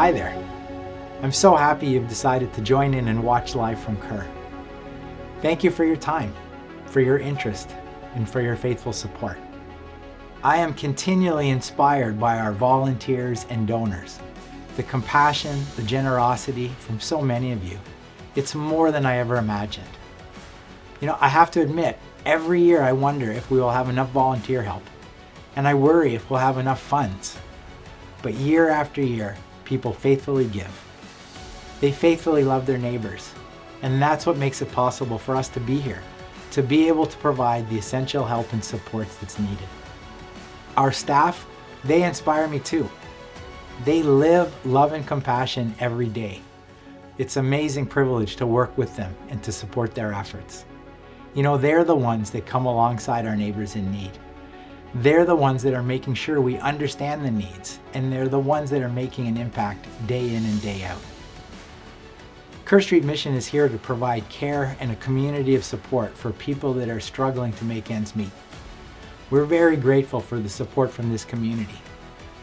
Hi there. I'm so happy you've decided to join in and watch live from Kerr. Thank you for your time, for your interest, and for your faithful support. I am continually inspired by our volunteers and donors. The compassion, the generosity from so many of you. It's more than I ever imagined. You know, I have to admit, every year I wonder if we will have enough volunteer help, and I worry if we'll have enough funds. But year after year, people faithfully give. They faithfully love their neighbors, and that's what makes it possible for us to be here, to be able to provide the essential help and supports that's needed. Our staff, they inspire me too. They live love and compassion every day. It's an amazing privilege to work with them and to support their efforts. You know, they're the ones that come alongside our neighbors in need. They're the ones that are making sure we understand the needs, and they're the ones that are making an impact day in and day out. Kerr Street Mission is here to provide care and a community of support for people that are struggling to make ends meet. We're very grateful for the support from this community.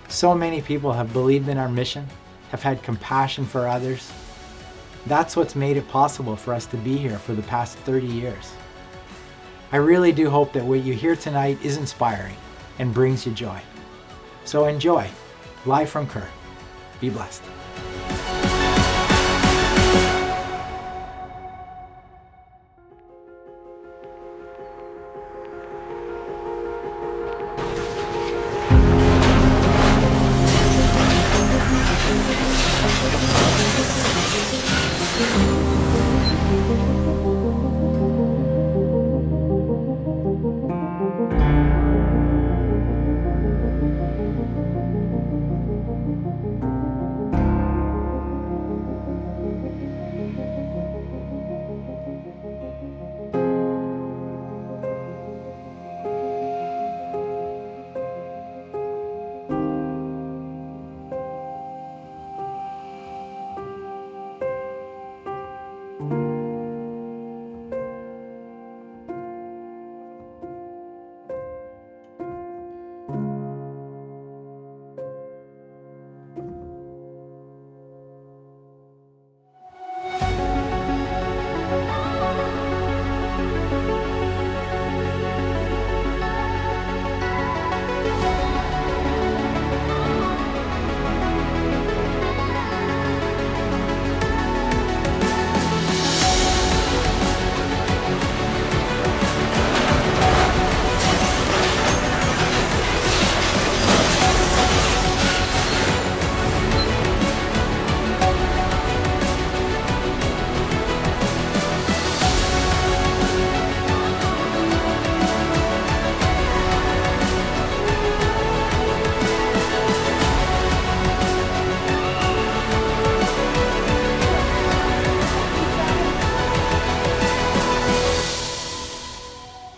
So many people have believed in our mission, have had compassion for others. That's what's made it possible for us to be here for the past 30 years. I really do hope that what you hear tonight is inspiring and brings you joy. So enjoy, live from Kerr. Be blessed.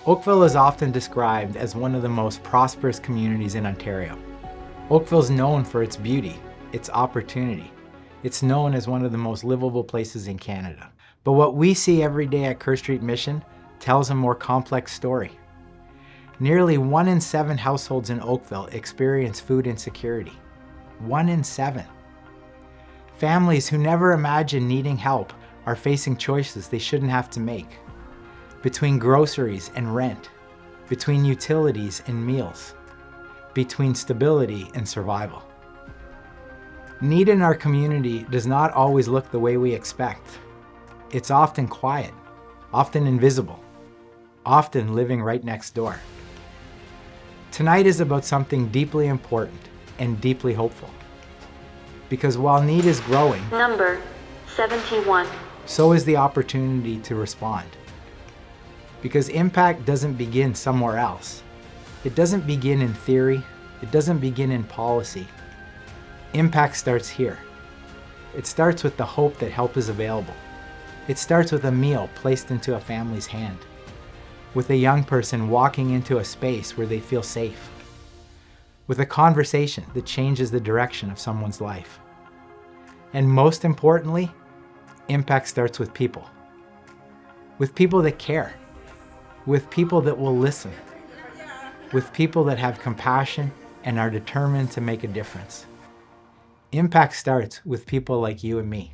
Oakville is often described as one of the most prosperous communities in Ontario. Oakville is known for its beauty, its opportunity. It's known as one of the most livable places in Canada. But what we see every day at Kerr Street Mission tells a more complex story. Nearly 1 in 7 households in Oakville experience food insecurity. 1 in 7. Families who never imagined needing help are facing choices they shouldn't have to make. Between groceries and rent, between utilities and meals, between stability and survival. Need in our community does not always look the way we expect. It's often quiet, often invisible, often living right next door. Tonight is about something deeply important and deeply hopeful. Because while need is growing, Number 71. So is the opportunity to respond. Because impact doesn't begin somewhere else. It doesn't begin in theory. It doesn't begin in policy. Impact starts here. It starts with the hope that help is available. It starts with a meal placed into a family's hand, with a young person walking into a space where they feel safe, with a conversation that changes the direction of someone's life. And most importantly, impact starts with people that care, with people that will listen, with people that have compassion and are determined to make a difference. Impact starts with people like you and me.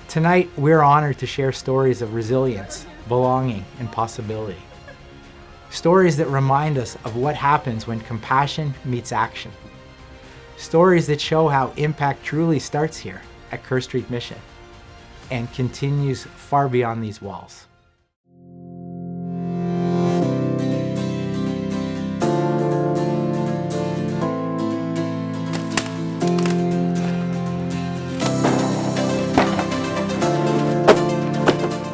Tonight, we're honored to share stories of resilience, belonging, and possibility. Stories that remind us of what happens when compassion meets action. Stories that show how impact truly starts here at Kerr Street Mission and continues far beyond these walls.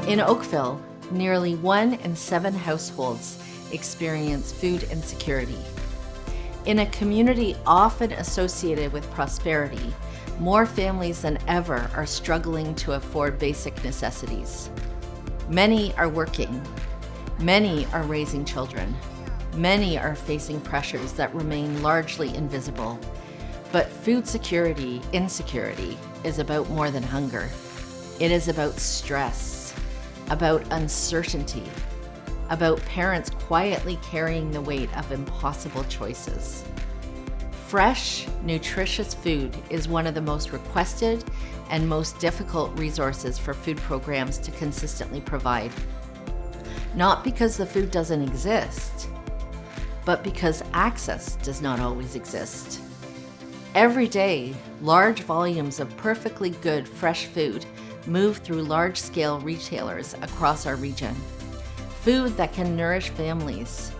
In Oakville, nearly 1 in 7 households experience food insecurity. In a community often associated with prosperity, more families than ever are struggling to afford basic necessities. Many are working. Many are raising children. Many are facing pressures that remain largely invisible. But food security, insecurity, is about more than hunger. It is about stress, about uncertainty, about parents quietly carrying the weight of impossible choices. Fresh, nutritious food is one of the most requested and most difficult resources for food programs to consistently provide. Not because the food doesn't exist, but because access does not always exist. Every day, large volumes of perfectly good fresh food move through large-scale retailers across our region. Food that can nourish families,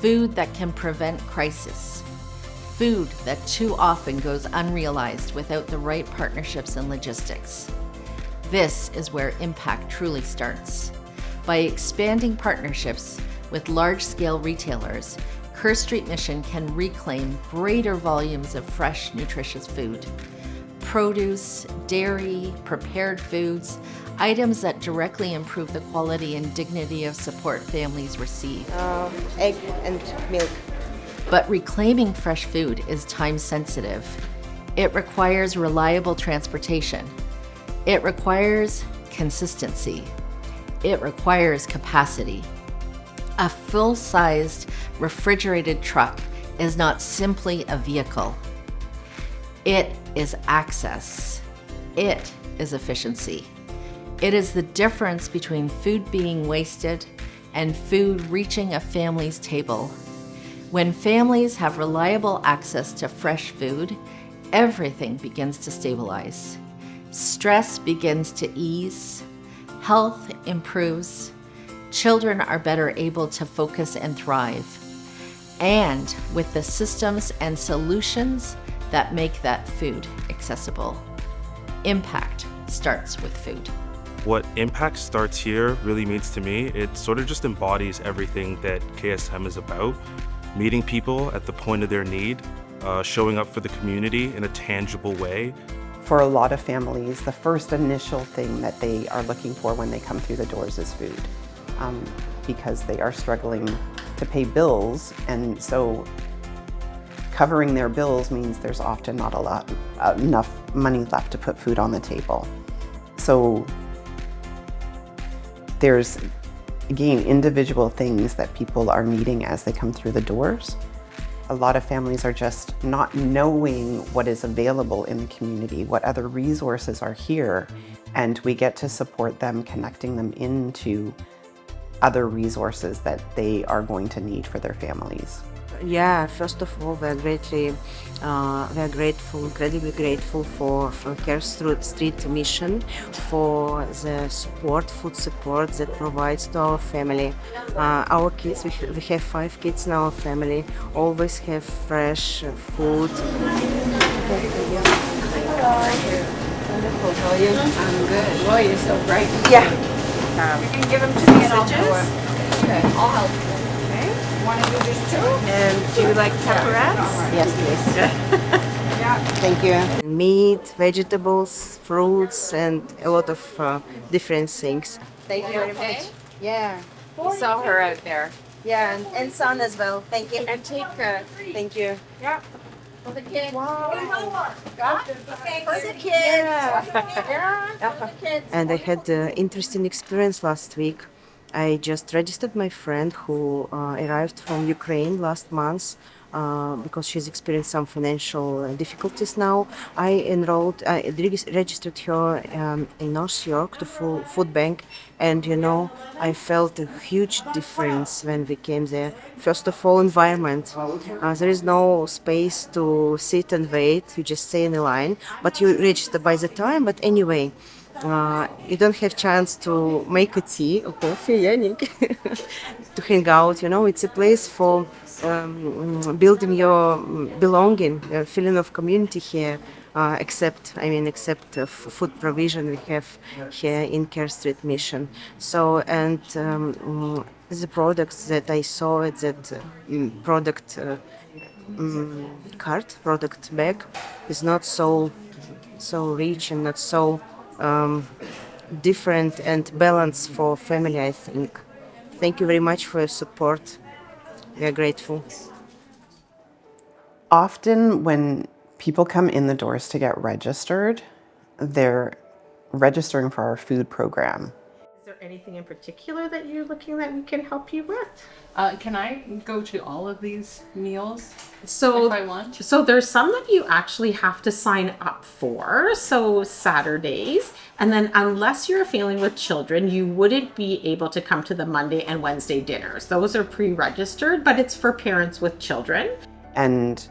food that can prevent crisis, food that too often goes unrealized without the right partnerships and logistics. This is where impact truly starts. By expanding partnerships with large-scale retailers, Kerr Street Mission can reclaim greater volumes of fresh, nutritious food. Produce, dairy, prepared foods, items that directly improve the quality and dignity of support families receive. Egg and milk. But reclaiming fresh food is time sensitive. It requires reliable transportation. It requires consistency. It requires capacity. A full-sized refrigerated truck is not simply a vehicle. It is access. It is efficiency. It is the difference between food being wasted and food reaching a family's table. When families have reliable access to fresh food, everything begins to stabilize. Stress begins to ease. Health improves. Children are better able to focus and thrive. And with the systems and solutions that make that food accessible. Impact starts with food. What impact starts here really means to me, it sort of just embodies everything that KSM is about. Meeting people at the point of their need, showing up for the community in a tangible way. For a lot of families, the first initial thing that they are looking for when they come through the doors is food, because they are struggling to pay bills, and so covering their bills means there's often not enough money left to put food on the table. So there's, again, individual things that people are needing as they come through the doors. A lot of families are just not knowing what is available in the community, what other resources are here, and we get to support them, connecting them into other resources that they are going to need for their families. Yeah, first of all, we're grateful, incredibly grateful for Kerr Street Mission for the support, food support that provides to our family. Our kids, we have 5 kids in our family, always have fresh food. Hello. Wonderful. How are you? I'm good. Boy, you're so bright. Yeah. You can give them to me and I'll do it. Okay, I'll help you. Want to do this too? And do you like taparats? Yes, please. Yeah. Thank you. Meat, vegetables, fruits, and a lot of different things. Thank you very much. Yeah. We saw her out there. Yeah, and son as well. Thank you. And take Thank you. yeah. For the kids. Wow. Got it? For the kids. Yeah. And I had an interesting experience last week. I just registered my friend who arrived from Ukraine last month because she's experienced some financial difficulties now. I registered her in North York to food bank, and I felt a huge difference when we came there. First of all, environment. There is no space to sit and wait. You just stay in the line, but you register by the time. But anyway, you don't have chance to make a tea or coffee, Yannick, to hang out. It's a place for building your belonging, feeling of community here. Except food provision we have here in Kerr Street Mission. So, and the products that I saw at that product cart, product bag, is not so rich and not so different and balanced for family, I think. Thank you very much for your support. We are grateful. Often when people come in the doors to get registered, they're registering for our food program. Is there anything in particular that you're looking that we can help you with? Can I go to all of these meals So, if I want? So there's some that you actually have to sign up for. So Saturdays, and then unless you're a family with children, you wouldn't be able to come to the Monday and Wednesday dinners. Those are pre-registered, but it's for parents with children. And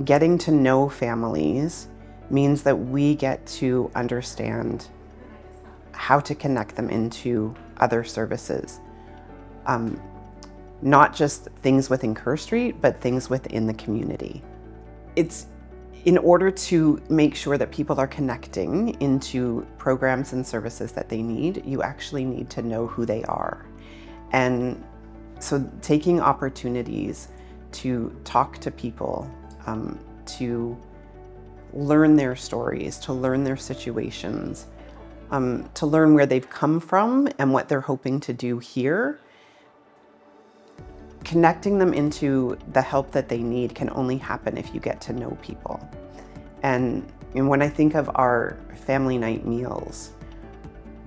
getting to know families means that we get to understand how to connect them into other services. Not just things within Kerr Street, but things within the community. It's in order to make sure that people are connecting into programs and services that they need, you actually need to know who they are. And so taking opportunities to talk to people, to learn their stories, to learn their situations, to learn where they've come from and what they're hoping to do here. Connecting them into the help that they need can only happen if you get to know people. And when I think of our family night meals,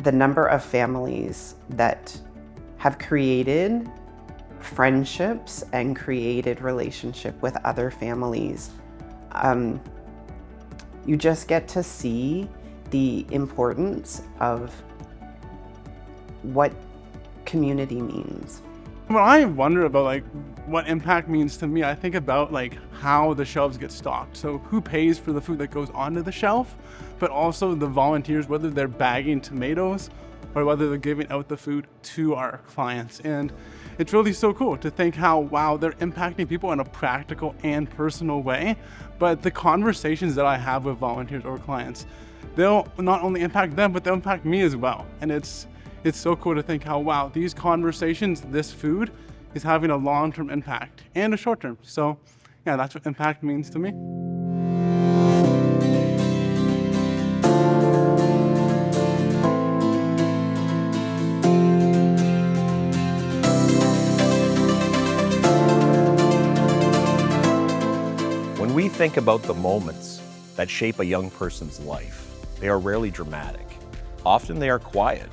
the number of families that have created friendships and created relationship with other families, you just get to see the importance of what community means. When I wonder about what impact means to me, I think about how the shelves get stocked. So who pays for the food that goes onto the shelf, but also the volunteers, whether they're bagging tomatoes or whether they're giving out the food to our clients. And it's really so cool to think how, wow, they're impacting people in a practical and personal way. But the conversations that I have with volunteers or clients, they'll not only impact them, but they'll impact me as well. And it's so cool to think how, wow, these conversations, this food is having a long-term impact and a short-term. So yeah, that's what impact means to me. When we think about the moments that shape a young person's life, they are rarely dramatic. Often they are quiet.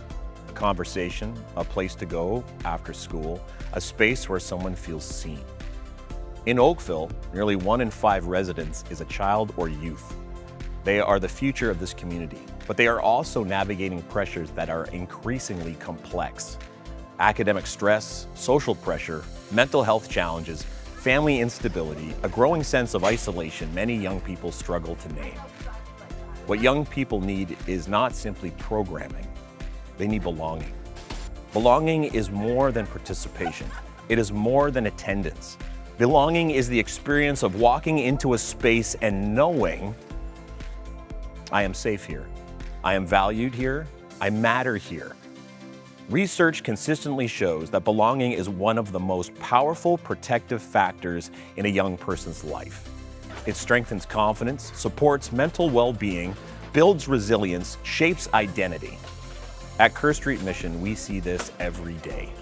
A conversation, a place to go after school, a space where someone feels seen. In Oakville, nearly 1 in 5 residents is a child or youth. They are the future of this community, but they are also navigating pressures that are increasingly complex. Academic stress, social pressure, mental health challenges, family instability, a growing sense of isolation many young people struggle to name. What young people need is not simply programming. They need belonging. Belonging is more than participation. It is more than attendance. Belonging is the experience of walking into a space and knowing I am safe here. I am valued here. I matter here. Research consistently shows that belonging is one of the most powerful protective factors in a young person's life. It strengthens confidence, supports mental well-being, builds resilience, shapes identity. At Kerr Street Mission, we see this every day.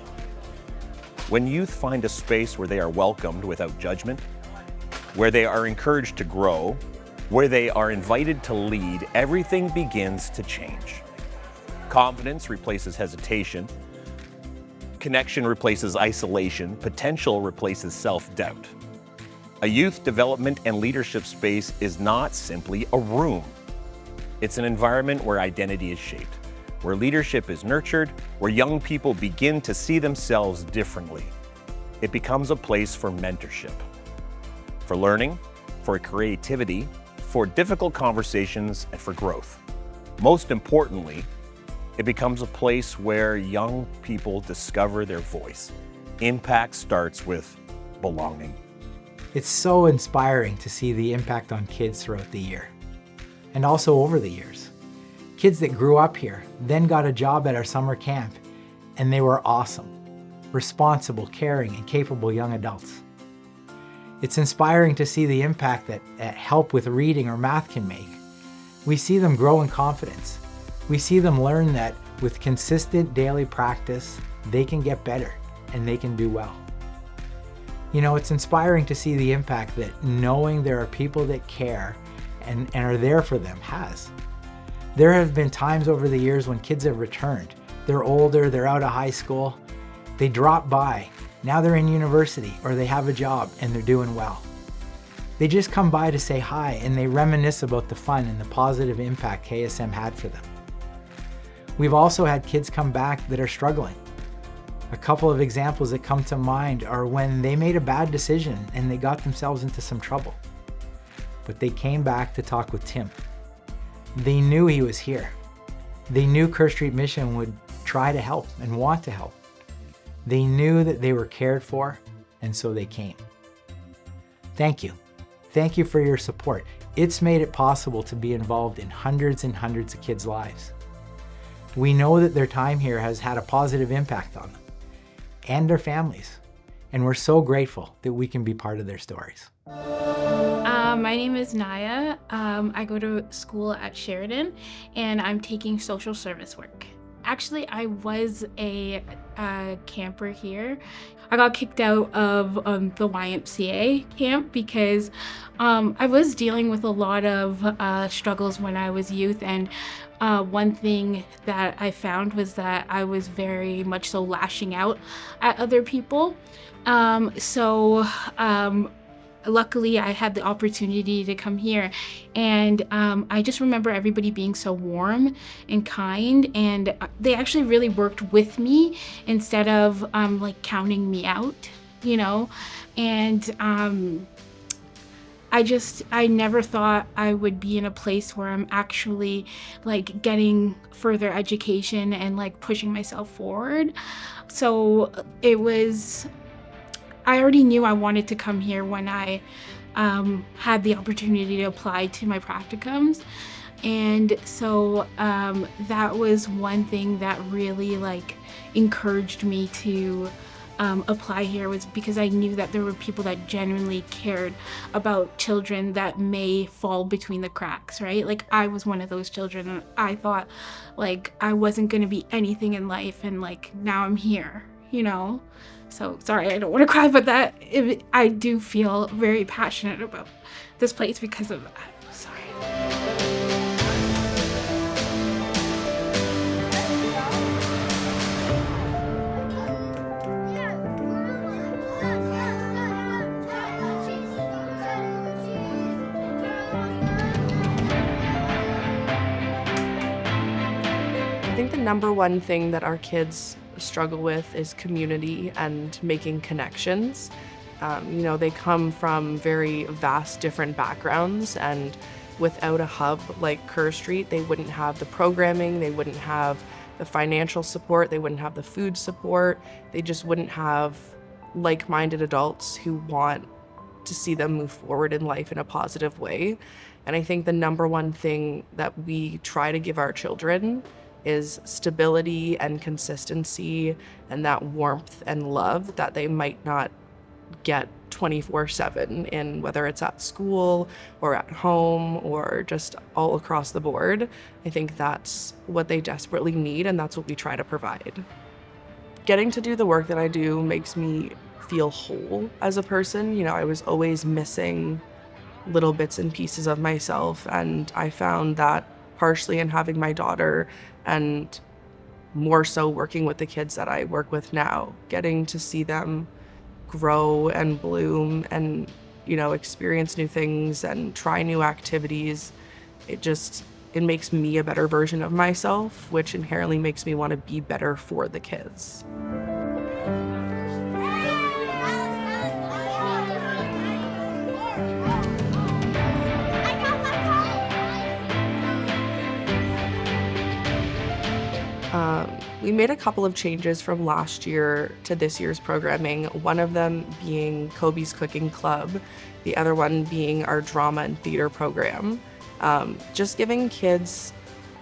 When youth find a space where they are welcomed without judgment, where they are encouraged to grow, where they are invited to lead, everything begins to change. Confidence replaces hesitation. connection replaces isolation, potential replaces self-doubt. A youth development and leadership space is not simply a room. It's an environment where identity is shaped, where leadership is nurtured, where young people begin to see themselves differently. It becomes a place for mentorship, for learning, for creativity, for difficult conversations, and for growth. Most importantly, it becomes a place where young people discover their voice. Impact starts with belonging. It's so inspiring to see the impact on kids throughout the year, and also over the years. Kids that grew up here, then got a job at our summer camp, and they were awesome, responsible, caring, and capable young adults. It's inspiring to see the impact that help with reading or math can make. We see them grow in confidence. We see them learn that with consistent daily practice, they can get better and they can do well. You know, it's inspiring to see the impact that knowing there are people that care and are there for them has. There have been times over the years when kids have returned. They're older, they're out of high school, they drop by. Now they're in university or they have a job and they're doing well. They just come by to say hi and they reminisce about the fun and the positive impact KSM had for them. We've also had kids come back that are struggling. A couple of examples that come to mind are when they made a bad decision and they got themselves into some trouble. But they came back to talk with Tim. They knew he was here. They knew Kerr Street Mission would try to help and want to help. They knew that they were cared for, and so they came. Thank you. Thank you for your support. It's made it possible to be involved in hundreds and hundreds of kids' lives. We know that their time here has had a positive impact on them and their families, and we're so grateful that we can be part of their stories. My name is Naya. I go to school at Sheridan, and I'm taking social service work. Actually, I was a camper here. I got kicked out of the YMCA camp because I was dealing with a lot of struggles when I was youth, and one thing that I found was that I was very much so lashing out at other people. Luckily, I had the opportunity to come here, and I just remember everybody being so warm and kind, and they actually really worked with me instead of like counting me out, you know. And I never thought I would be in a place where I'm actually like getting further education and like pushing myself forward. So I already knew I wanted to come here when I had the opportunity to apply to my practicums. And so that was one thing that really like encouraged me to apply here, was because I knew that there were people that genuinely cared about children that may fall between the cracks, right? Like I was one of those children, and I thought like I wasn't gonna be anything in life, and like now I'm here, you know? So sorry, I don't want to cry, but I do feel very passionate about this place because of that. Sorry. I think the number one thing that our kids struggle with is community and making connections. You know, they come from very vast different backgrounds, and without a hub like Kerr Street, they wouldn't have the programming, they wouldn't have the financial support, they wouldn't have the food support, they just wouldn't have like-minded adults who want to see them move forward in life in a positive way. And I think the number one thing that we try to give our children is stability and consistency and that warmth and love that they might not get 24/7 in, whether it's at school or at home or just all across the board. I think that's what they desperately need, and that's what we try to provide. Getting to do the work that I do makes me feel whole as a person. You know, I was always missing little bits and pieces of myself, and I found that partially in having my daughter and more so working with the kids that I work with now, getting to see them grow and bloom and, experience new things and try new activities. It makes me a better version of myself, which inherently makes me want to be better for the kids. We made a couple of changes from last year to this year's programming, one of them being Kobe's Cooking Club, the other one being our drama and theater program. Just giving kids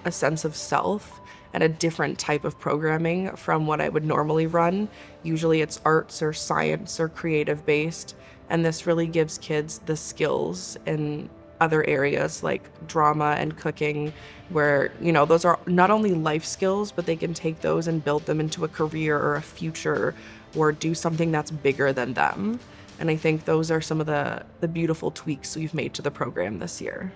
a sense of self and a different type of programming from what I would normally run. Usually it's arts or science or creative based, and this really gives kids the skills in other areas like drama and cooking, where those are not only life skills, but they can take those and build them into a career or a future or do something that's bigger than them. And I think those are some of the beautiful tweaks we've made to the program this year.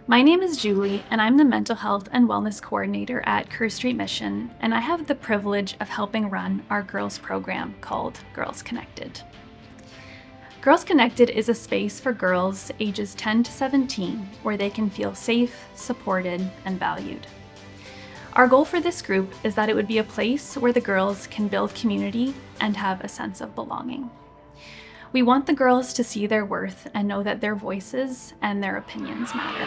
My name is Julie, and I'm the Mental Health and Wellness Coordinator at Kerr Street Mission, and I have the privilege of helping run our girls program called Girls Connected. Girls Connected is a space for girls ages 10 to 17 where they can feel safe, supported, and valued. Our goal for this group is that it would be a place where the girls can build community and have a sense of belonging. We want the girls to see their worth and know that their voices and their opinions matter.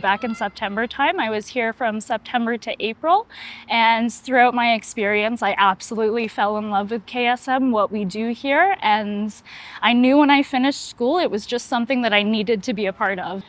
Back in September time, I was here from September to April, and throughout my experience, I absolutely fell in love with KSM, what we do here, and I knew when I finished school it was just something that I needed to be a part of.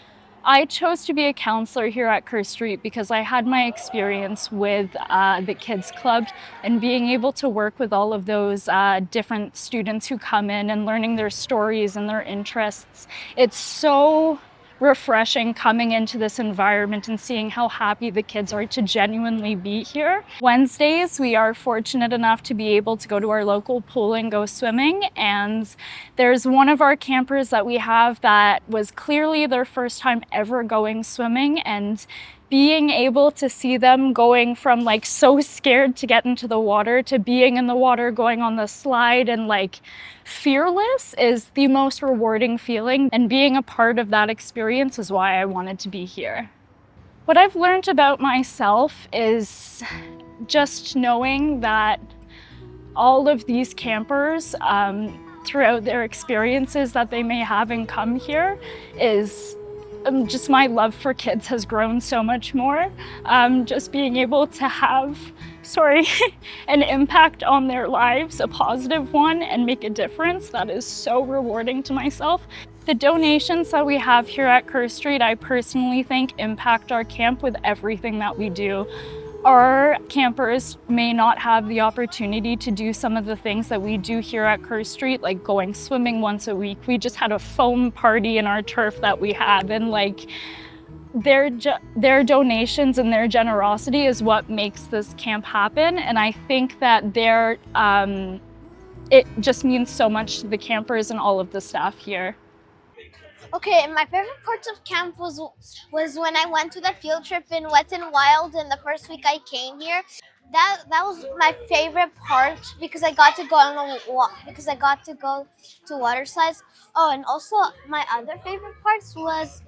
I chose to be a counselor here at Kerr Street because I had my experience with the Kids Club and being able to work with all of those different students who come in and learning their stories and their interests. It's so refreshing coming into this environment and seeing how happy the kids are to genuinely be here. Wednesdays, we are fortunate enough to be able to go to our local pool and go swimming, and there's one of our campers that we have that was clearly their first time ever going swimming, and being able to see them going from like so scared to get into the water to being in the water, going on the slide and like fearless is the most rewarding feeling, and being a part of that experience is why I wanted to be here. What I've learned about myself is just knowing that all of these campers throughout their experiences that they may have and come here is just my love for kids has grown so much more. Just being able to have, an impact on their lives, a positive one, and make a difference, that is so rewarding to myself. The donations that we have here at Kerr Street, I personally think impact our camp with everything that we do. Our campers may not have the opportunity to do some of the things that we do here at Kerr Street, like going swimming once a week. We just had a foam party in our turf that we have, and like their donations and their generosity is what makes this camp happen. And I think that it just means so much to the campers and all of the staff here. Okay, and my favorite parts of camp was when I went to the field trip in Wet n Wild, and the first week I came here. That was my favorite part because I got to go to water slides. Oh, and also my other favorite parts was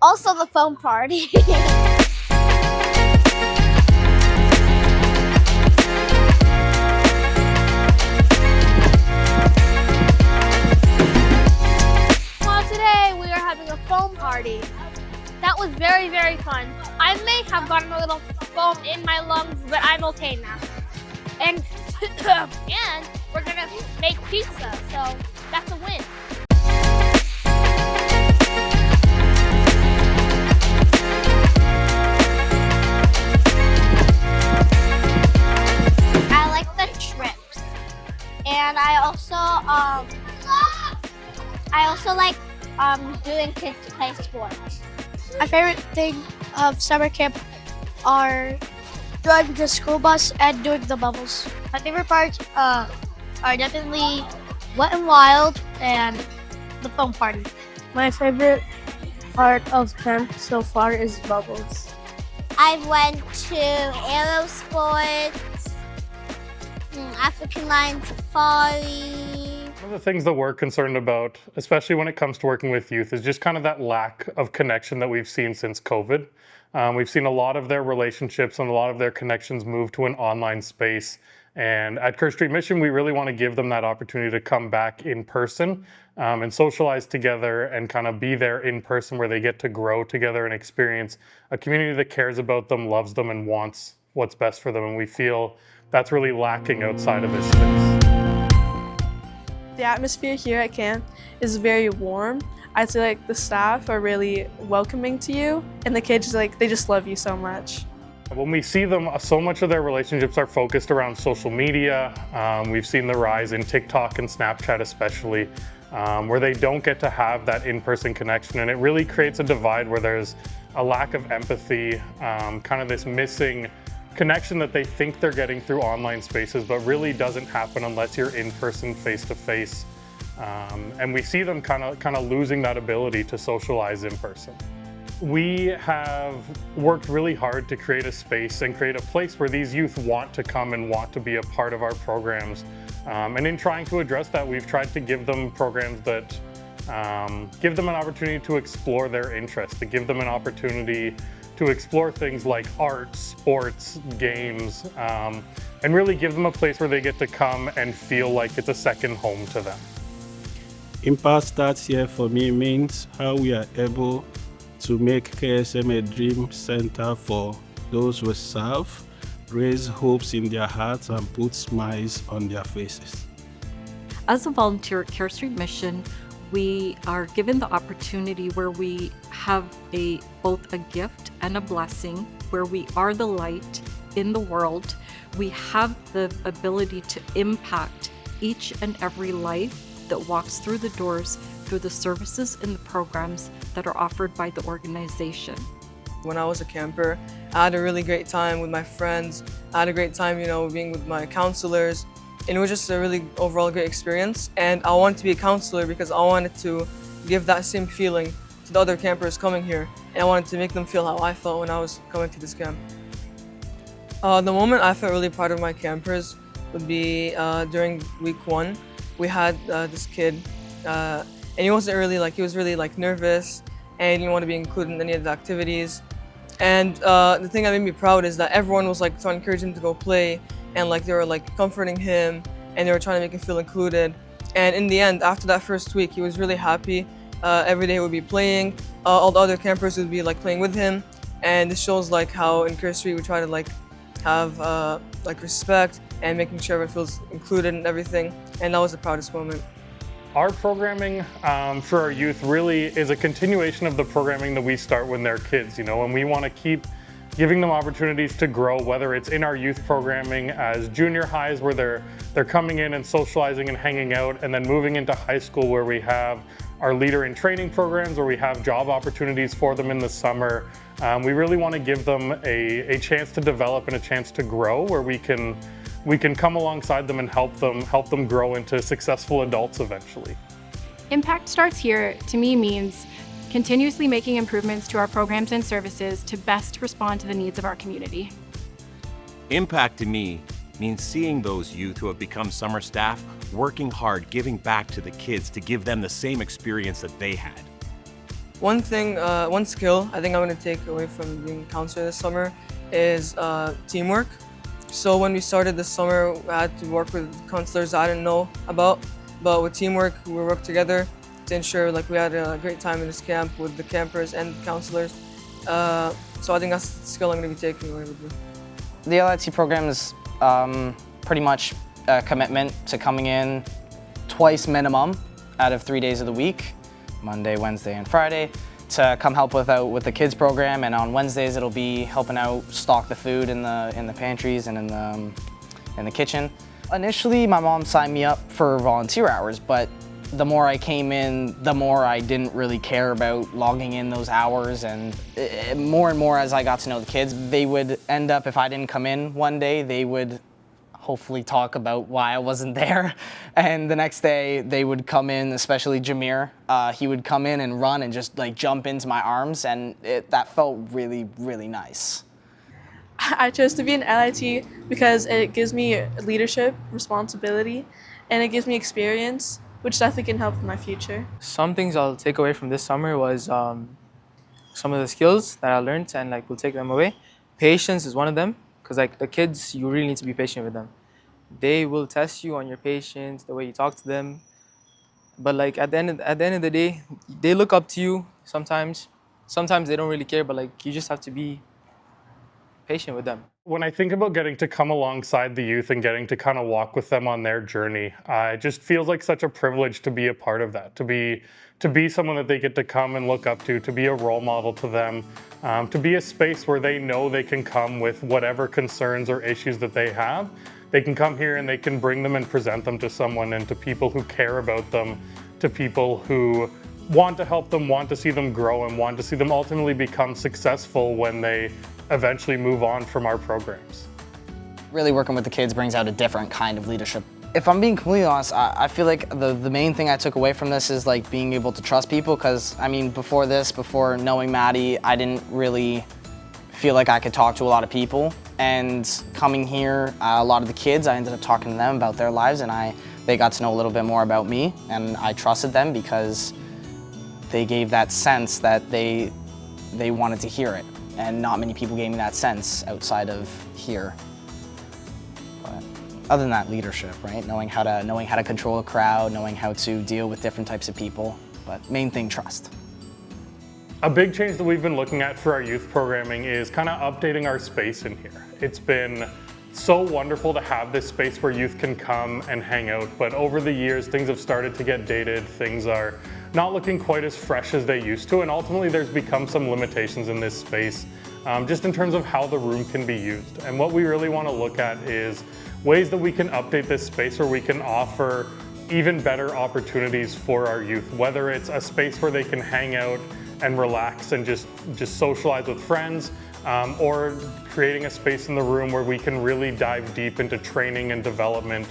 also the foam party. Today we are having a foam party. That was very, very fun. I may have gotten a little foam in my lungs, but I'm okay now. And and we're gonna make pizza, so that's a win. I like the trips, and I also like doing kids play sports. My favorite thing of summer camp are driving the school bus and doing the bubbles. My favorite part are definitely Wet and Wild and the foam party. My favorite part of camp so far is bubbles. I went to aero sports, African lion safari. One of the things that we're concerned about, especially when it comes to working with youth, is just kind of that lack of connection that we've seen since COVID. We've seen a lot of their relationships and a lot of their connections move to an online space. And at Kerr Street Mission, we really want to give them that opportunity to come back in person and socialize together and kind of be there in person where they get to grow together and experience a community that cares about them, loves them, and wants what's best for them. And we feel that's really lacking outside of this space. The atmosphere here at camp is very warm. I feel like the staff are really welcoming to you, and the kids, like, they just love you so much. When we see them, so much of their relationships are focused around social media. We've seen the rise in TikTok and Snapchat especially, where they don't get to have that in-person connection, and it really creates a divide where there's a lack of empathy, kind of this missing connection that they think they're getting through online spaces, but really doesn't happen unless you're in person, face to face. And we see them kind of losing that ability to socialize in person. We have worked really hard to create a space and create a place where these youth want to come and want to be a part of our programs. And in trying to address that, we've tried to give them programs that give them an opportunity to explore their interests, to give them an opportunity to explore things like art, sports, games, and really give them a place where they get to come and feel like it's a second home to them. Impact Starts Here for me means how we are able to make KSM a dream center for those we serve, raise hopes in their hearts, and put smiles on their faces. As a volunteer at Kerr Street Mission, we are given the opportunity where we have both a gift and a blessing, where we are the light in the world. We have the ability to impact each and every life that walks through the doors through the services and the programs that are offered by the organization. When I was a camper, I had a really great time with my friends. I had a great time, being with my counselors. And it was just a really overall great experience. And I wanted to be a counselor because I wanted to give that same feeling to the other campers coming here. And I wanted to make them feel how I felt when I was coming to this camp. The moment I felt really proud of my campers would be during week 1. We had this kid, and he wasn't really he was really nervous, and he didn't want to be included in any of the activities. And the thing that made me proud is that everyone was trying to encourage him to go play, and they were comforting him, and they were trying to make him feel included. And in the end, after that first week, he was really happy. Every day he would be playing. All the other campers would be playing with him, and this shows how in Kerr Street we try to have respect and making sure everyone feels included and everything. And that was the proudest moment. Our programming for our youth really is a continuation of the programming that we start when they're kids, and we want to keep giving them opportunities to grow, whether it's in our youth programming as junior highs where they're coming in and socializing and hanging out, and then moving into high school where we have our leader in training programs, where we have job opportunities for them in the summer. We really want to give them a chance to develop and a chance to grow, where we can come alongside them and help them grow into successful adults eventually. Impact Starts Here to me means continuously making improvements to our programs and services to best respond to the needs of our community. Impact to me means seeing those youth who have become summer staff working hard, giving back to the kids to give them the same experience that they had. One skill I think I'm going to take away from being a counselor this summer is teamwork. So when we started this summer, I had to work with counselors I didn't know about, but with teamwork, we worked together to ensure we had a great time in this camp with the campers and the counselors. So I think that's the skill I'm going to be taking away with me. The LIT program is pretty much a commitment to coming in twice minimum out of 3 days of the week, Monday, Wednesday, and Friday, to come help with the kids program. And on Wednesdays it'll be helping out stock the food in the pantries and in the kitchen. Initially my mom signed me up for volunteer hours, but the more I came in, the more I didn't really care about logging in those hours, and more as I got to know the kids, they would end up, if I didn't come in one day, they would hopefully talk about why I wasn't there. And the next day they would come in, especially Jameer, he would come in and run and just like jump into my arms, and that felt really, really nice. I chose to be in LIT because it gives me leadership, responsibility, and it gives me experience, which definitely can help in my future. Some things I'll take away from this summer was some of the skills that I learned, and like we'll take them away. Patience is one of them, because like the kids, you really need to be patient with them. They will test you on your patience, the way you talk to them. But like at the end of the day, they look up to you sometimes. Sometimes they don't really care, but like you just have to be patient with them. When I think about getting to come alongside the youth and getting to kind of walk with them on their journey, it just feels like such a privilege to be a part of that, to be someone that they get to come and look up to be a role model to them, to be a space where they know they can come with whatever concerns or issues that they have. They can come here and they can bring them and present them to someone, and to people who care about them, to people who want to help them, want to see them grow, and want to see them ultimately become successful when they eventually move on from our programs. Really working with the kids brings out a different kind of leadership. If I'm being completely honest, I feel like the main thing I took away from this is like being able to trust people, because I mean before knowing Maddie, I didn't really feel like I could talk to a lot of people. And coming here, a lot of the kids, I ended up talking to them about their lives, and they got to know a little bit more about me, and I trusted them because they gave that sense that they wanted to hear it. And not many people gave me that sense outside of here. But other than that, leadership, right? Knowing how to control a crowd, knowing how to deal with different types of people. But main thing, trust. A big change that we've been looking at for our youth programming is kind of updating our space in here. It's been so wonderful to have this space where youth can come and hang out, but over the years things have started to get dated, things are not looking quite as fresh as they used to, and ultimately there's become some limitations in this space, just in terms of how the room can be used. And what we really want to look at is ways that we can update this space where we can offer even better opportunities for our youth, whether it's a space where they can hang out and relax and just socialize with friends, or creating a space in the room where we can really dive deep into training and development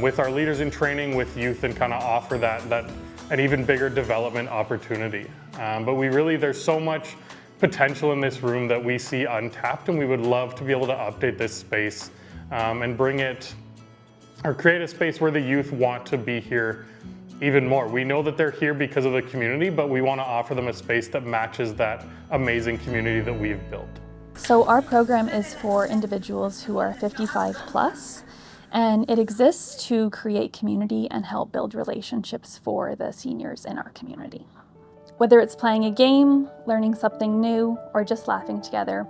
with our leaders in training, with youth, and kind of offer that an even bigger development opportunity. But there's so much potential in this room that we see untapped, and we would love to be able to update this space and bring it, or create a space where the youth want to be here even more. We know that they're here because of the community, but we want to offer them a space that matches that amazing community that we've built. So our program is for individuals who are 55 plus, and it exists to create community and help build relationships for the seniors in our community. Whether it's playing a game, learning something new, or just laughing together,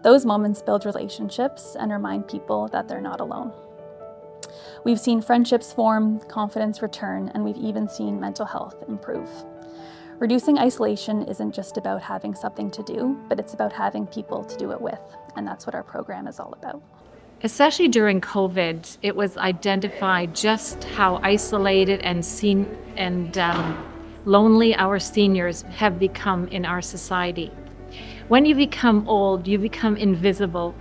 those moments build relationships and remind people that they're not alone. We've seen friendships form, confidence return, and we've even seen mental health improve. Reducing isolation isn't just about having something to do, but it's about having people to do it with, and that's what our program is all about. Especially during COVID, it was identified just how isolated and lonely our seniors have become in our society. When you become old, you become invisible,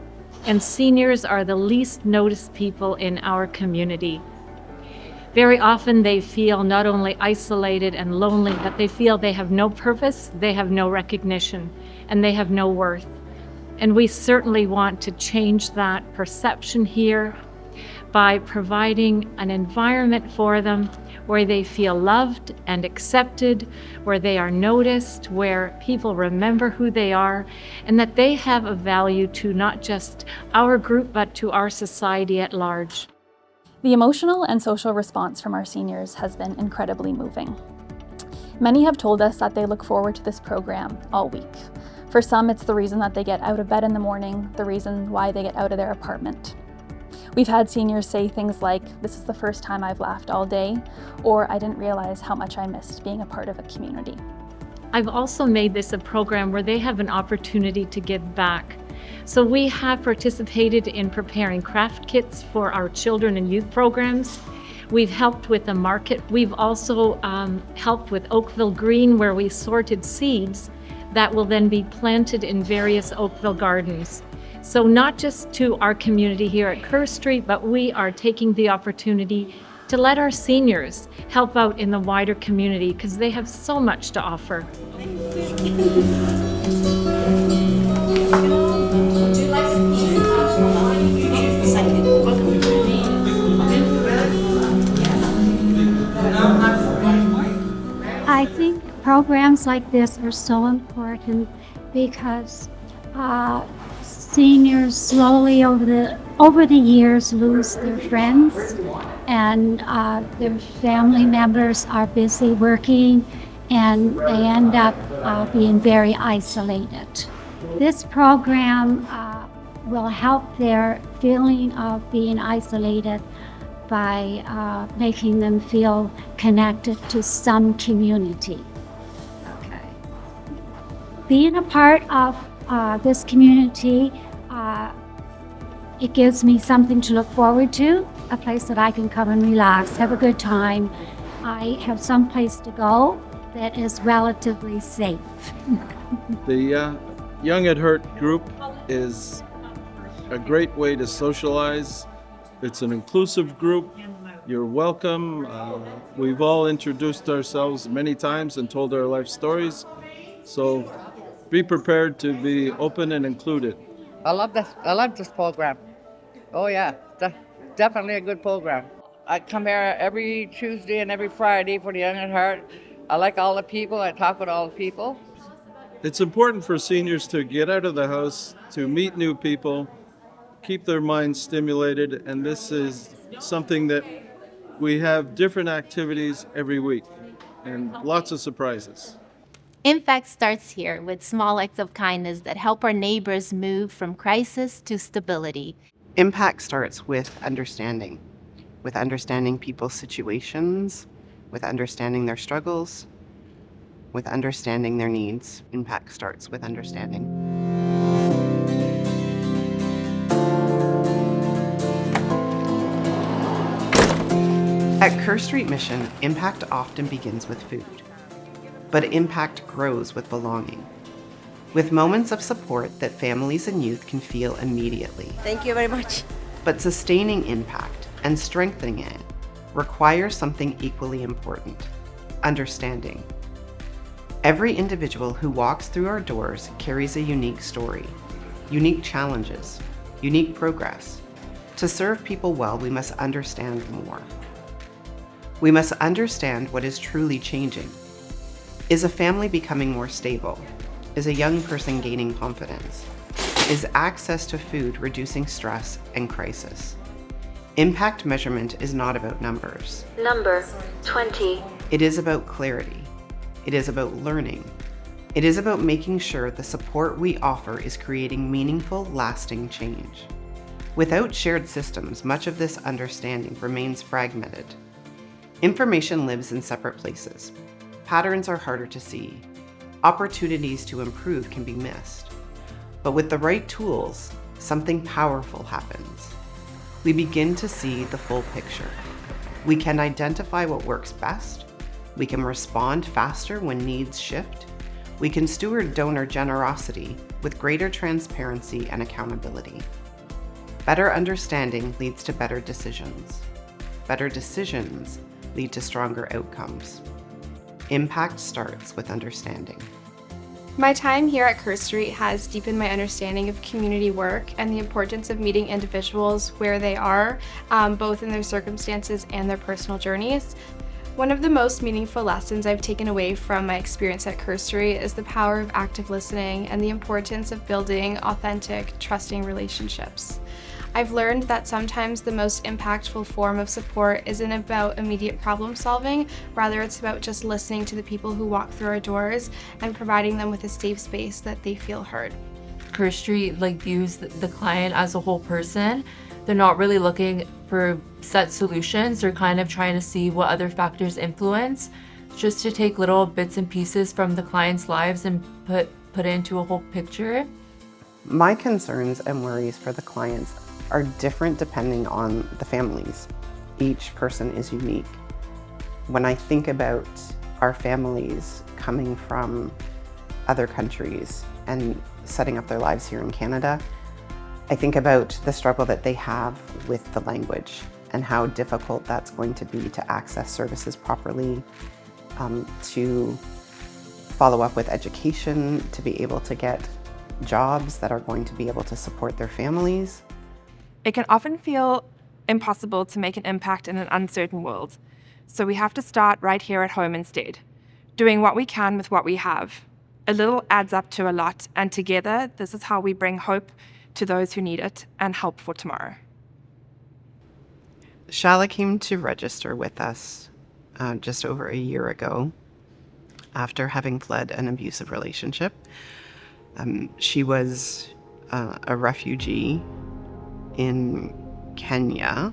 and seniors are the least noticed people in our community. Very often they feel not only isolated and lonely, but they feel they have no purpose, they have no recognition, and they have no worth. And we certainly want to change that perception here by providing an environment for them where they feel loved and accepted, where they are noticed, where people remember who they are, and that they have a value to not just our group, but to our society at large. The emotional and social response from our seniors has been incredibly moving. Many have told us that they look forward to this program all week. For some, it's the reason that they get out of bed in the morning, the reason why they get out of their apartment. We've had seniors say things like, "This is the first time I've laughed all day," or "I didn't realize how much I missed being a part of a community." I've also made this a program where they have an opportunity to give back. So we have participated in preparing craft kits for our children and youth programs. We've helped with the market. We've also helped with Oakville Green, where we sorted seeds that will then be planted in various Oakville gardens. So not just to our community here at Kerr Street, but we are taking the opportunity to let our seniors help out in the wider community because they have so much to offer. I think programs like this are so important because seniors slowly over the years lose their friends, and their family members are busy working, and they end up being very isolated. This program will help their feeling of being isolated by making them feel connected to some community. Okay. Being a part of this community, it gives me something to look forward to, a place that I can come and relax, have a good time. I have some place to go that is relatively safe. The Young at Heart group is a great way to socialize. It's an inclusive group. You're welcome. We've all introduced ourselves many times and told our life stories. So be prepared to be open and included. I love this program. Oh yeah, definitely a good program. I come here every Tuesday and every Friday for the Young at Heart. I like all the people. I talk with all the people. It's important for seniors to get out of the house, to meet new people, keep their minds stimulated, and this is something that we have different activities every week and lots of surprises. Impact starts here with small acts of kindness that help our neighbors move from crisis to stability. Impact starts with understanding people's situations, with understanding their struggles, with understanding their needs. Impact starts with understanding. At Kerr Street Mission, impact often begins with food, but impact grows with belonging, with moments of support that families and youth can feel immediately. Thank you very much. But sustaining impact and strengthening it requires something equally important: understanding. Every individual who walks through our doors carries a unique story, unique challenges, unique progress. To serve people well, we must understand more. We must understand what is truly changing. Is a family becoming more stable? Is a young person gaining confidence? Is access to food reducing stress and crisis? Impact measurement is not about numbers. Number 20. It is about clarity. It is about learning. It is about making sure the support we offer is creating meaningful, lasting change. Without shared systems, much of this understanding remains fragmented. Information lives in separate places. Patterns are harder to see. Opportunities to improve can be missed. But with the right tools, something powerful happens. We begin to see the full picture. We can identify what works best. We can respond faster when needs shift. We can steward donor generosity with greater transparency and accountability. Better understanding leads to better decisions. Better decisions lead to stronger outcomes. Impact starts with understanding. My time here at Kerr Street has deepened my understanding of community work and the importance of meeting individuals where they are, both in their circumstances and their personal journeys. One of the most meaningful lessons I've taken away from my experience at Kerr Street is the power of active listening and the importance of building authentic, trusting relationships. I've learned that sometimes the most impactful form of support isn't about immediate problem solving, rather it's about just listening to the people who walk through our doors and providing them with a safe space that they feel heard. Kerr Street views the client as a whole person. They're not really looking for set solutions. They're kind of trying to see what other factors influence, just to take little bits and pieces from the client's lives and put it into a whole picture. My concerns and worries for the clients are different depending on the families. Each person is unique. When I think about our families coming from other countries and setting up their lives here in Canada, I think about the struggle that they have with the language and how difficult that's going to be to access services properly, to follow up with education, to be able to get jobs that are going to be able to support their families. It can often feel impossible to make an impact in an uncertain world. So we have to start right here at home instead, doing what we can with what we have. A little adds up to a lot, and together, this is how we bring hope to those who need it and help for tomorrow. Shala came to register with us just over a year ago after having fled an abusive relationship. She was a refugee in Kenya,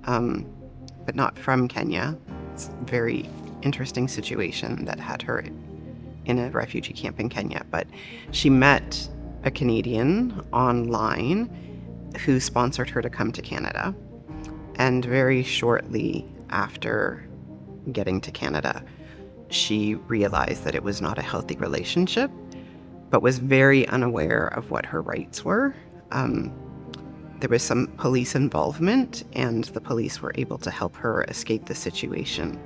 but not from Kenya. It's a very interesting situation that had her in a refugee camp in Kenya. But she met a Canadian online who sponsored her to come to Canada. And very shortly after getting to Canada, she realized that it was not a healthy relationship, but was very unaware of what her rights were. There was some police involvement, and the police were able to help her escape the situation.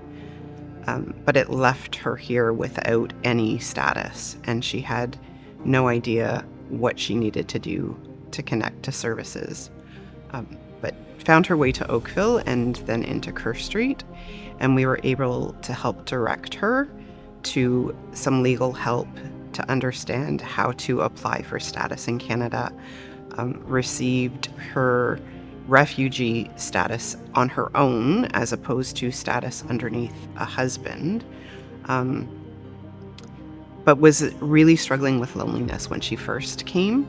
But it left her here without any status, and she had no idea what she needed to do to connect to services. But found her way to Oakville and then into Kerr Street, and we were able to help direct her to some legal help to understand how to apply for status in Canada, received her refugee status on her own as opposed to status underneath a husband, but was really struggling with loneliness when she first came,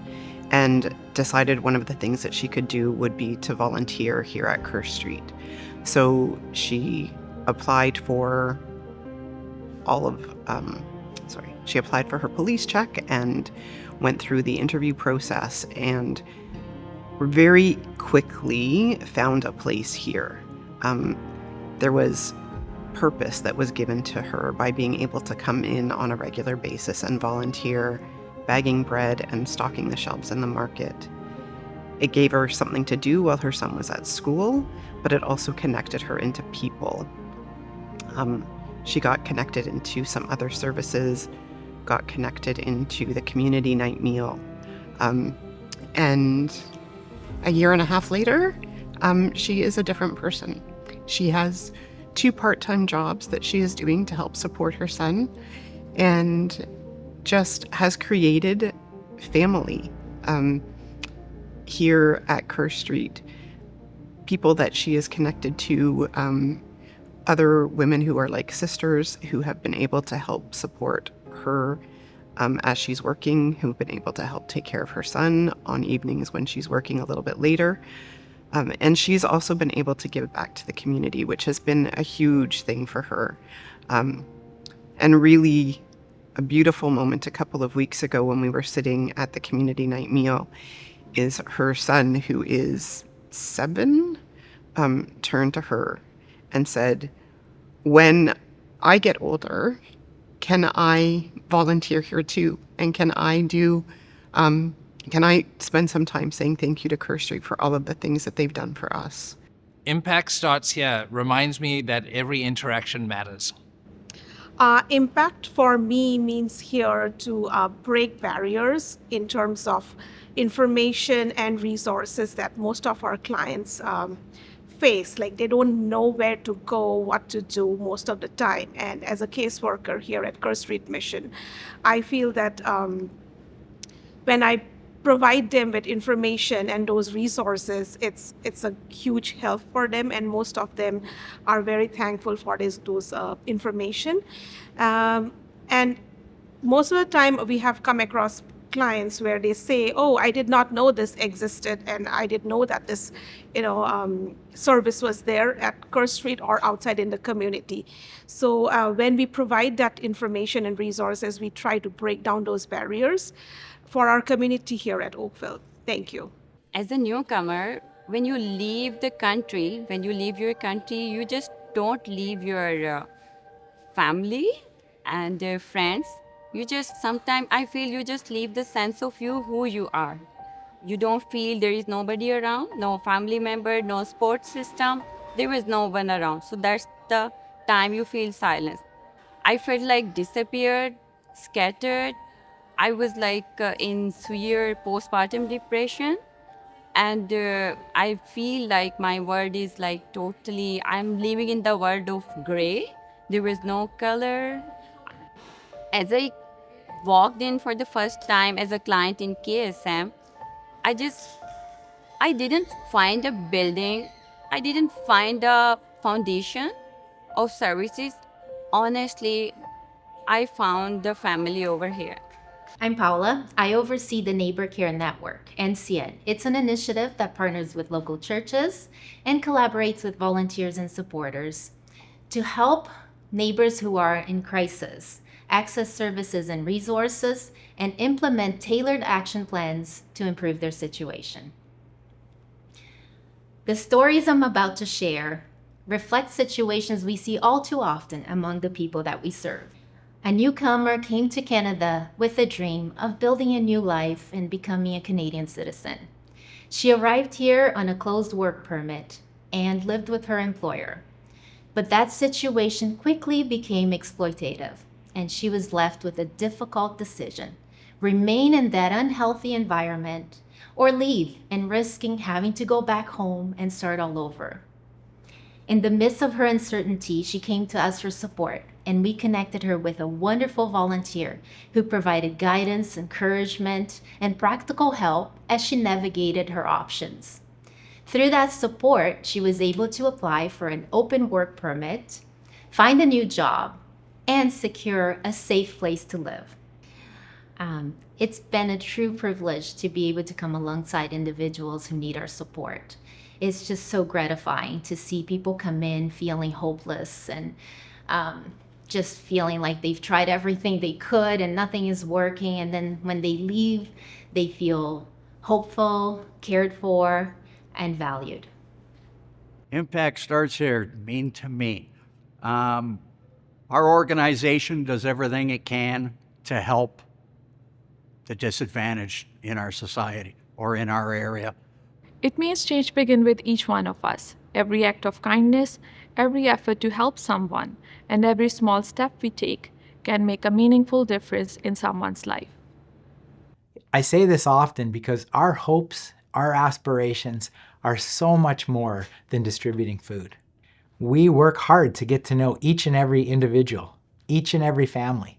and decided one of the things that she could do would be to volunteer here at Kerr Street. So she applied for she applied for her police check and went through the interview process, and very quickly found a place here. There was purpose that was given to her by being able to come in on a regular basis and volunteer, bagging bread and stocking the shelves in the market. It gave her something to do while her son was at school, but it also connected her into people. She got connected into some other services, got connected into the community night meal. And a year and a half later, she is a different person. She has 2 part-time jobs that she is doing to help support her son, and just has created family here at Kerr Street. People that she is connected to, other women who are like sisters who have been able to help support her as she's working, who've been able to help take care of her son on evenings when she's working a little bit later. And she's also been able to give back to the community, which has been a huge thing for her. And really a beautiful moment a couple of weeks ago when we were sitting at the community night meal is her son, who is 7, turned to her and said, "When I get older, can I volunteer here too? And can I spend some time saying thank you to Kerr Street for all of the things that they've done for us?" Impact starts here reminds me that every interaction matters. Impact for me means here to break barriers in terms of information and resources that most of our clients face. Like, they don't know where to go, what to do most of the time. And as a caseworker here at Kerr Street Mission, I feel that when I provide them with information and those resources, it's a huge help for them, and most of them are very thankful for those information. And most of the time we have come across clients where they say, "Oh, I did not know this existed, and I didn't know that this service was there at Kerr Street or outside in the community." So when we provide that information and resources, we try to break down those barriers for our community here at Oakville. Thank you. As a newcomer, when you leave the country, when you leave your country, you just don't leave your family and friends. You just, sometimes I feel you just leave the sense of you, who you are. You don't feel there is nobody around, no family member, no support system. There was no one around. So that's the time you feel silence. I felt like disappeared, scattered. I was like in severe postpartum depression. And I feel like my world is like totally, I'm living in the world of gray. There was no color. As I walked in for the first time as a client in KSM, I didn't find a building. I didn't find a foundation of services. Honestly, I found the family over here. I'm Paula. I oversee the Neighbor Care Network, NCN. It's an initiative that partners with local churches and collaborates with volunteers and supporters to help neighbors who are in crisis access services and resources and implement tailored action plans to improve their situation. The stories I'm about to share reflect situations we see all too often among the people that we serve. A newcomer came to Canada with a dream of building a new life and becoming a Canadian citizen. She arrived here on a closed work permit and lived with her employer. But that situation quickly became exploitative, and she was left with a difficult decision: remain in that unhealthy environment or leave and risking having to go back home and start all over. In the midst of her uncertainty, she came to us for support, and we connected her with a wonderful volunteer who provided guidance, encouragement, and practical help as she navigated her options. Through that support, she was able to apply for an open work permit, find a new job, and secure a safe place to live. It's been a true privilege to be able to come alongside individuals who need our support. It's just so gratifying to see people come in feeling hopeless and just feeling like they've tried everything they could and nothing is working. And then when they leave, they feel hopeful, cared for, and valued. Impact starts here, mean to me. Our organization does everything it can to help the disadvantaged in our society or in our area. It means change begins with each one of us. Every act of kindness, every effort to help someone, and every small step we take can make a meaningful difference in someone's life. I say this often because our hopes, our aspirations are so much more than distributing food. We work hard to get to know each and every individual, each and every family.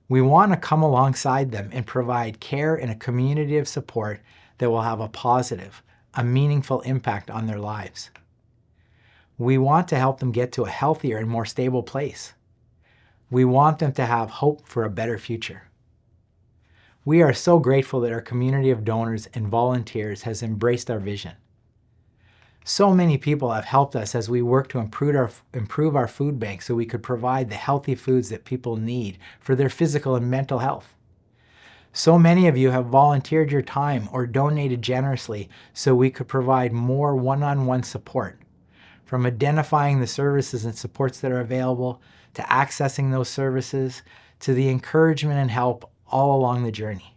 We want to come alongside them and provide care and a community of support that will have a positive, a meaningful impact on their lives. We want to help them get to a healthier and more stable place. We want them to have hope for a better future. We are so grateful that our community of donors and volunteers has embraced our vision. So many people have helped us as we work to improve our food bank so we could provide the healthy foods that people need for their physical and mental health. So many of you have volunteered your time or donated generously so we could provide more one-on-one support, from identifying the services and supports that are available, to accessing those services, to the encouragement and help all along the journey.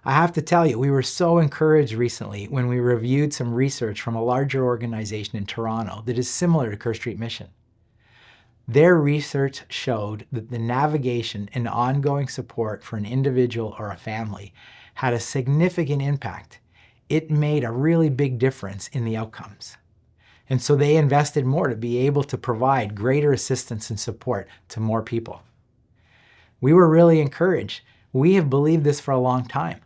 I have to tell you, we were so encouraged recently when we reviewed some research from a larger organization in Toronto that is similar to Kerr Street Mission. Their research showed that the navigation and ongoing support for an individual or a family had a significant impact. It made a really big difference in the outcomes. And so they invested more to be able to provide greater assistance and support to more people. We were really encouraged. We have believed this for a long time.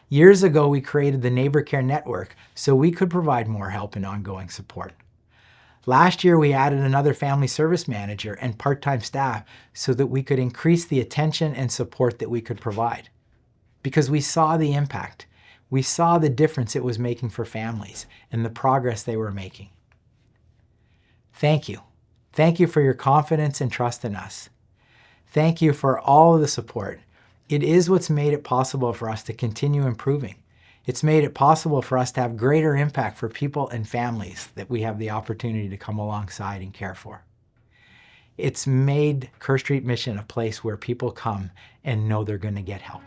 Years ago, we created the Neighbor Care Network so we could provide more help and ongoing support. Last year, we added another family service manager and part-time staff so that we could increase the attention and support that we could provide. Because we saw the impact. We saw the difference it was making for families and the progress they were making. Thank you. Thank you for your confidence and trust in us. Thank you for all of the support. It is what's made it possible for us to continue improving. It's made it possible for us to have greater impact for people and families that we have the opportunity to come alongside and care for. It's made Kerr Street Mission a place where people come and know they're going to get help.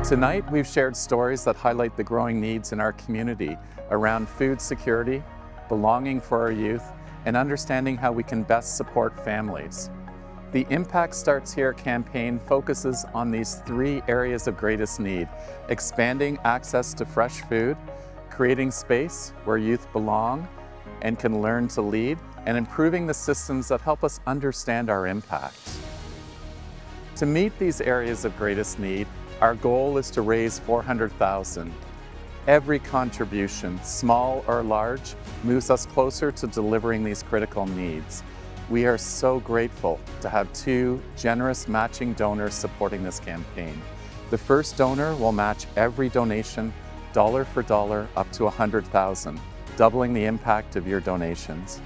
Tonight, we've shared stories that highlight the growing needs in our community around food security, belonging for our youth, and understanding how we can best support families. The Impact Starts Here campaign focuses on these 3 areas of greatest need: expanding access to fresh food, creating space where youth belong and can learn to lead, and improving the systems that help us understand our impact. To meet these areas of greatest need, our goal is to raise $400,000. Every contribution, small or large, moves us closer to delivering these critical needs. We are so grateful to have 2 generous matching donors supporting this campaign. The first donor will match every donation, dollar for dollar, up to $100,000, doubling the impact of your donations.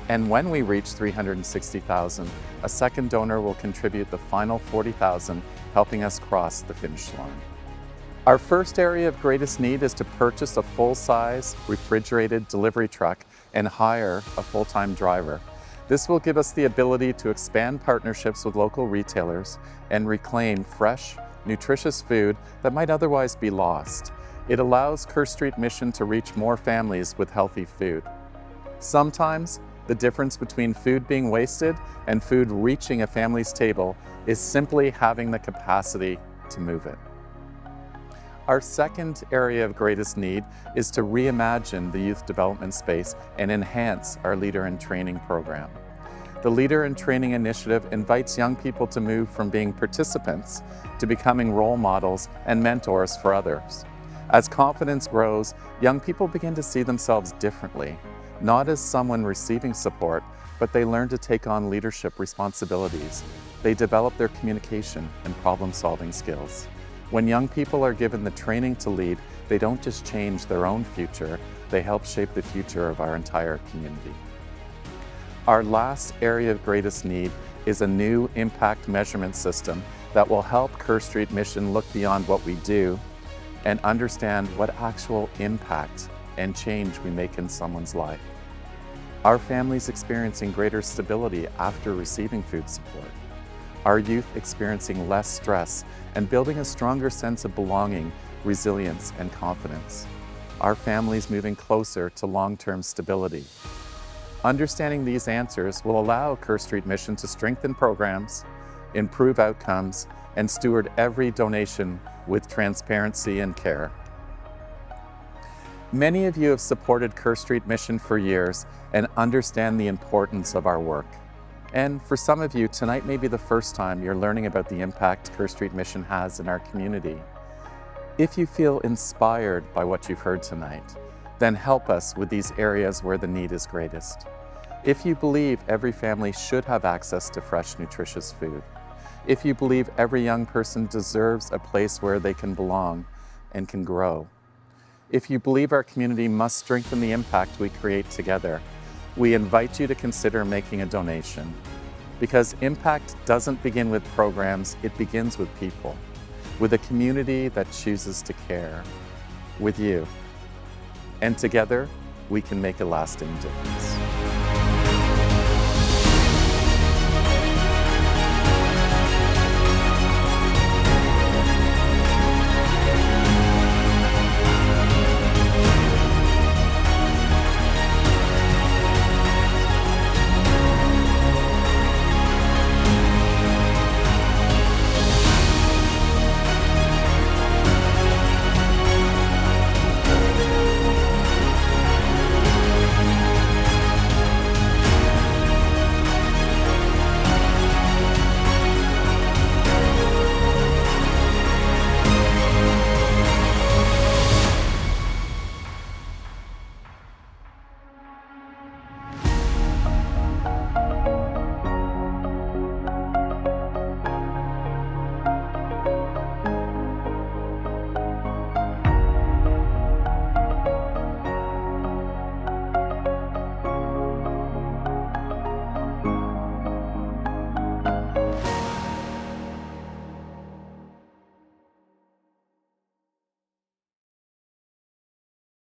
And when we reach $360,000, a second donor will contribute the final $40,000, helping us cross the finish line. Our first area of greatest need is to purchase a full-size refrigerated delivery truck and hire a full-time driver. This will give us the ability to expand partnerships with local retailers and reclaim fresh, nutritious food that might otherwise be lost. It allows Kerr Street Mission to reach more families with healthy food. Sometimes, the difference between food being wasted and food reaching a family's table is simply having the capacity to move it. Our second area of greatest need is to reimagine the youth development space and enhance our Leader in Training program. The Leader in Training initiative invites young people to move from being participants to becoming role models and mentors for others. As confidence grows, young people begin to see themselves differently, not as someone receiving support, but they learn to take on leadership responsibilities. They develop their communication and problem-solving skills. When young people are given the training to lead, they don't just change their own future, they help shape the future of our entire community. Our last area of greatest need is a new impact measurement system that will help Kerr Street Mission look beyond what we do and understand what actual impact and change we make in someone's life. Our families experiencing greater stability after receiving food support. Our youth experiencing less stress and building a stronger sense of belonging, resilience, and confidence. Our families moving closer to long-term stability. Understanding these answers will allow Kerr Street Mission to strengthen programs, improve outcomes, and steward every donation with transparency and care. Many of you have supported Kerr Street Mission for years and understand the importance of our work. And for some of you, tonight may be the first time you're learning about the impact Kerr Street Mission has in our community. If you feel inspired by what you've heard tonight, then help us with these areas where the need is greatest. If you believe every family should have access to fresh, nutritious food, if you believe every young person deserves a place where they can belong and can grow, if you believe our community must strengthen the impact we create together, we invite you to consider making a donation. Because impact doesn't begin with programs, it begins with people, with a community that chooses to care, with you. And together, we can make a lasting difference.